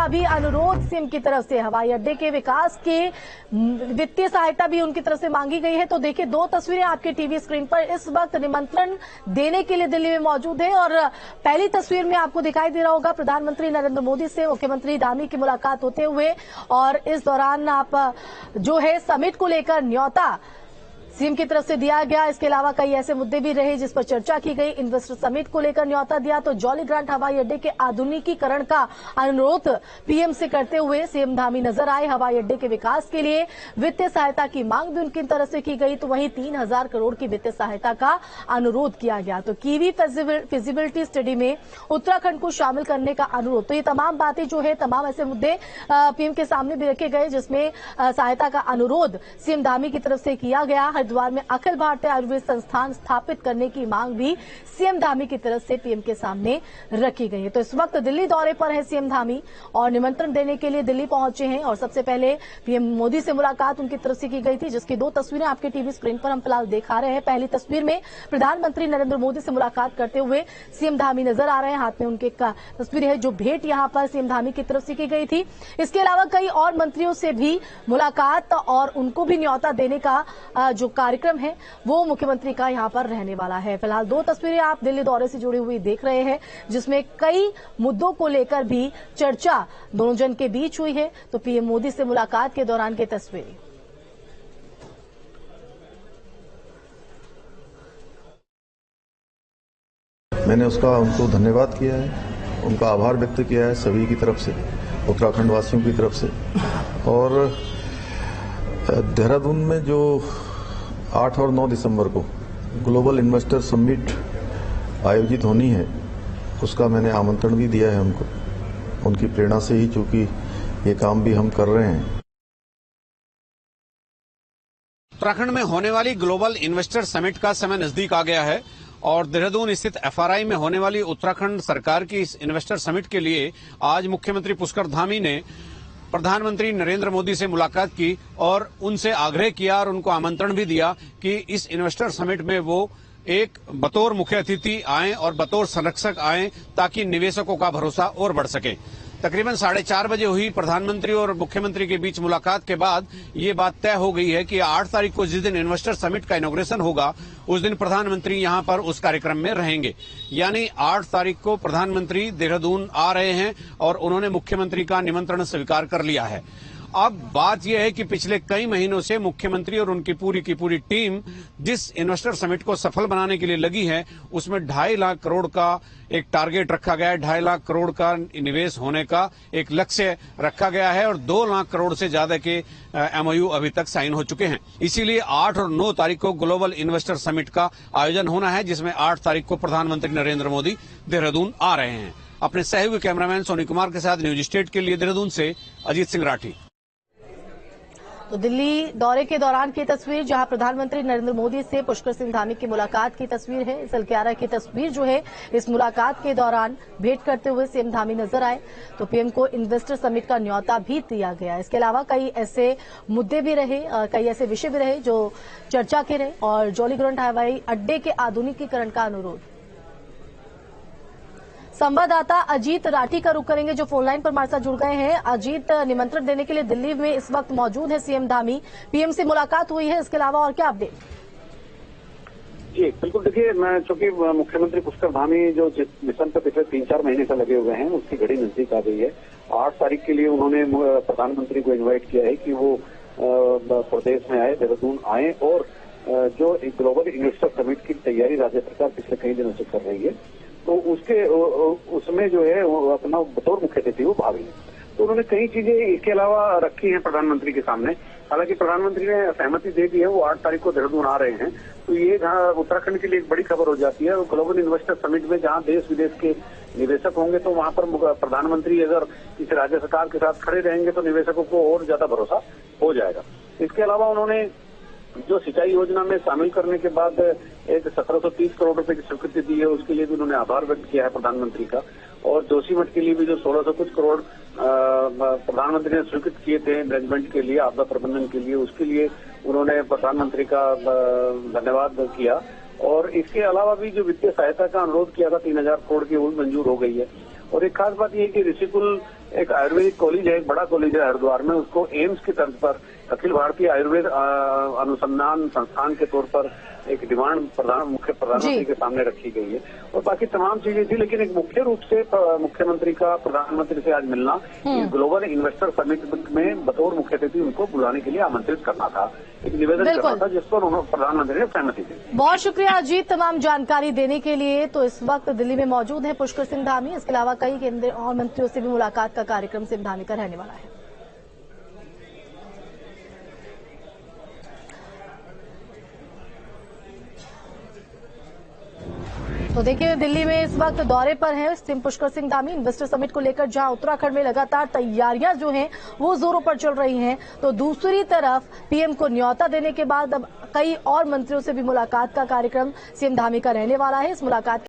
भी अनुरोध सीएम की तरफ से। हवाई अड्डे के विकास के वित्तीय सहायता भी उनकी तरफ से मांगी गई है। तो देखिए, दो तस्वीरें आपके टीवी स्क्रीन पर इस वक्त निमंत्रण देने के लिए दिल्ली में मौजूद है। और पहली तस्वीर में आपको दिखाई दे रहा होगा प्रधानमंत्री नरेंद्र मोदी से मुख्यमंत्री धामी की मुलाकात होते हुए, और इस दौरान आप जो है समिट को लेकर न्योता सीएम की तरफ से दिया गया। इसके अलावा कई ऐसे मुद्दे भी रहे जिस पर चर्चा की गई। इन्वेस्टर समिट को लेकर न्योता दिया तो जॉली ग्रांट हवाई अड्डे के आधुनिकीकरण का अनुरोध पीएम से करते हुए सीएम धामी नजर आए। हवाई अड्डे के विकास के लिए वित्तीय सहायता की मांग भी उनकी तरफ से की गई। तो वहीं 3000 करोड़ की वित्तीय सहायता का अनुरोध किया गया। तो कीवी फिजिबिलिटी स्टडी में उत्तराखंड को शामिल करने का अनुरोध। तो ये तमाम बातें जो है, तमाम ऐसे मुद्दे पीएम के सामने भी रखे गए जिसमें सहायता का अनुरोध सीएम धामी की तरफ से किया गया। हरिद्वार में अखिल भारतीय आयुर्वेद संस्थान स्थापित करने की मांग भी सीएम धामी की तरफ से पीएम के सामने रखी गई है। तो इस वक्त दिल्ली दौरे पर है सीएम धामी और निमंत्रण देने के लिए दिल्ली पहुंचे हैं। और सबसे पहले पीएम मोदी से मुलाकात उनकी तरफ से की गई थी, जिसकी दो तस्वीरें आपके टीवी स्क्रीन पर हम फिलहाल दिखा रहे हैं। पहली तस्वीर में प्रधानमंत्री नरेंद्र मोदी से मुलाकात करते हुए सीएम धामी नजर आ रहे हैं। हाथ में उनके तस्वीर है जो भेंट यहां पर सीएम धामी की तरफ से की गई थी। इसके अलावा कई और मंत्रियों से भी मुलाकात और उनको भी न्योता देने का जो कार्यक्रम है वो मुख्यमंत्री का यहां पर रहने वाला है। फिलहाल दो तस्वीरें आप दिल्ली दौरे से जुड़ी हुई देख रहे हैं जिसमें कई मुद्दों को लेकर भी चर्चा दोनों जन के बीच हुई है। तो पीएम मोदी से मुलाकात के दौरान की तस्वीरें। मैंने उनको धन्यवाद किया है, उनका आभार व्यक्त किया है सभी की तरफ से, उत्तराखंड वासियों की तरफ से। और देहरादून में जो 8 और 9 दिसंबर को ग्लोबल इन्वेस्टर समिट आयोजित होनी है, उसका मैंने आमंत्रण भी दिया है उनको। उनकी प्रेरणा से ही चूंकि ये काम भी हम कर रहे हैं। उत्तराखंड में होने वाली ग्लोबल इन्वेस्टर समिट का समय नजदीक आ गया है और देहरादून स्थित एफआरआई में होने वाली उत्तराखंड सरकार की इस इन्वेस्टर समिट के लिए आज मुख्यमंत्री पुष्कर धामी ने प्रधानमंत्री नरेंद्र मोदी से मुलाकात की और उनसे आग्रह किया और उनको आमंत्रण भी दिया कि इस इन्वेस्टर समिट में वो एक बतौर मुख्य अतिथि आएं और बतौर संरक्षक आएं ताकि निवेशकों का भरोसा और बढ़ सके। तकरीबन 4:30 बजे हुई प्रधानमंत्री और मुख्यमंत्री के बीच मुलाकात के बाद ये बात तय हो गई है कि 8 तारीख को जिस दिन इन्वेस्टर समिट का इनॉग्रेशन होगा उस दिन प्रधानमंत्री यहां पर उस कार्यक्रम में रहेंगे। यानी 8 तारीख को प्रधानमंत्री देहरादून आ रहे हैं और उन्होंने मुख्यमंत्री का निमंत्रण स्वीकार कर लिया है। अब बात यह है कि पिछले कई महीनों से मुख्यमंत्री और उनकी पूरी की पूरी टीम जिस इन्वेस्टर समिट को सफल बनाने के लिए लगी है उसमें 2.5 लाख करोड़ का एक टारगेट रखा गया है। 2.5 लाख करोड़ का निवेश होने का एक लक्ष्य रखा गया है और 2 लाख करोड़ से ज्यादा के एमओयू अभी तक साइन हो चुके हैं। इसीलिए 8 और 9 तारीख को ग्लोबल इन्वेस्टर समिट का आयोजन होना है जिसमें 8 तारीख को प्रधानमंत्री नरेंद्र मोदी देहरादून आ रहे हैं। अपने सहयोगी कैमरामैन सोनी कुमार के साथ न्यूज स्टेट के लिए देहरादून से अजीत सिंह राठी। तो दिल्ली दौरे के दौरान की तस्वीर जहां प्रधानमंत्री नरेंद्र मोदी से पुष्कर सिंह धामी की मुलाकात की तस्वीर है। इस अलक्यारा की तस्वीर जो है इस मुलाकात के दौरान भेंट करते हुए सीएम धामी नजर आए। तो पीएम को इन्वेस्टर समिट का न्योता भी दिया गया। इसके अलावा कई ऐसे मुद्दे भी रहे, कई ऐसे विषय भी रहे जो चर्चा के रहे। और जॉली ग्रांट हवाई अड्डे के आधुनिकीकरण का अनुरोध। संवाददाता अजीत राठी का रुख करेंगे जो फोन लाइन पर हमारे साथ जुड़ गए हैं। अजीत, निमंत्रण देने के लिए दिल्ली में इस वक्त मौजूद है सीएम धामी, पीएम से मुलाकात हुई है, इसके अलावा और क्या अपडेट? जी बिल्कुल, देखिए मैं चूंकि मुख्यमंत्री पुष्कर धामी जो जिस मिशन पर पिछले 3-4 महीने से लगे हुए हैं उसकी घड़ी नजदीक आ गई है। 8 तारीख के लिए उन्होंने प्रधानमंत्री को इन्वाइट किया है कि वो प्रदेश में आए, देहरादून आए और जो ग्लोबल इन्वेस्टर समिट की तैयारी राज्य सरकार पिछले कई दिनों से कर रही है तो उसमें जो है वो अपना बतौर मुख्य अतिथि वो भाग लें। तो उन्होंने कई चीजें इसके अलावा रखी हैं प्रधानमंत्री के सामने। हालांकि प्रधानमंत्री ने सहमति दे दी है, वो 8 तारीख को देहरादून आ रहे हैं। तो ये जहाँ उत्तराखंड के लिए एक बड़ी खबर हो जाती है। ग्लोबल इन्वेस्टर समिट में जहाँ देश विदेश के निवेशक होंगे तो वहां पर प्रधानमंत्री अगर इस राज्य सरकार के साथ खड़े रहेंगे तो निवेशकों को और ज्यादा भरोसा हो जाएगा। इसके अलावा उन्होंने जो सिंचाई योजना में शामिल करने के बाद एक 1730 करोड़ रुपए की स्वीकृति दी है उसके लिए भी उन्होंने आभार व्यक्त किया है प्रधानमंत्री का। और जोशीमठ के लिए भी जो 1600 कुछ करोड़ प्रधानमंत्री ने स्वीकृत किए थे मैनेजमेंट के लिए, आपदा प्रबंधन के लिए, उसके लिए उन्होंने प्रधानमंत्री का धन्यवाद किया। और इसके अलावा भी जो वित्तीय सहायता का अनुरोध किया था 3000 करोड़ की वो मंजूर हो गई है। और एक खास बात यह है कि ऋषिकुल एक आयुर्वेदिक कॉलेज है, एक बड़ा कॉलेज है हरिद्वार में, उसको एम्स की तर्ज पर अखिल भारतीय आयुर्वेद अनुसंधान संस्थान के तौर पर एक डिमांड मुख्य प्रधानमंत्री के सामने रखी गई है। और बाकी तमाम चीजें थी, लेकिन एक मुख्य रूप से मुख्यमंत्री का प्रधानमंत्री से आज मिलना, इस ग्लोबल इन्वेस्टर समिट में बतौर मुख्य अतिथि उनको बुलाने के लिए आमंत्रित करना था, एक निवेदन करना था, जिस पर उन्होंने प्रधानमंत्री ने सहमति दी। बहुत शुक्रिया अजीत तमाम जानकारी देने के लिए। तो इस वक्त दिल्ली में मौजूद है पुष्कर सिंह धामी, इसके अलावा कई केंद्रीय और मंत्रियों से भी मुलाकात का कार्यक्रम सिंह धामी का रहने वाला है। तो देखिए दिल्ली में इस वक्त दौरे पर है सिंह पुष्कर सिंह धामी इन्वेस्टर समिट को लेकर, जहां उत्तराखंड में लगातार तैयारियां जो हैं वो जोरों पर चल रही हैं, तो दूसरी तरफ पीएम को न्योता देने के बाद अब कई और मंत्रियों से भी मुलाकात का कार्यक्रम सीएम धामी का रहने वाला है। इस मुलाकात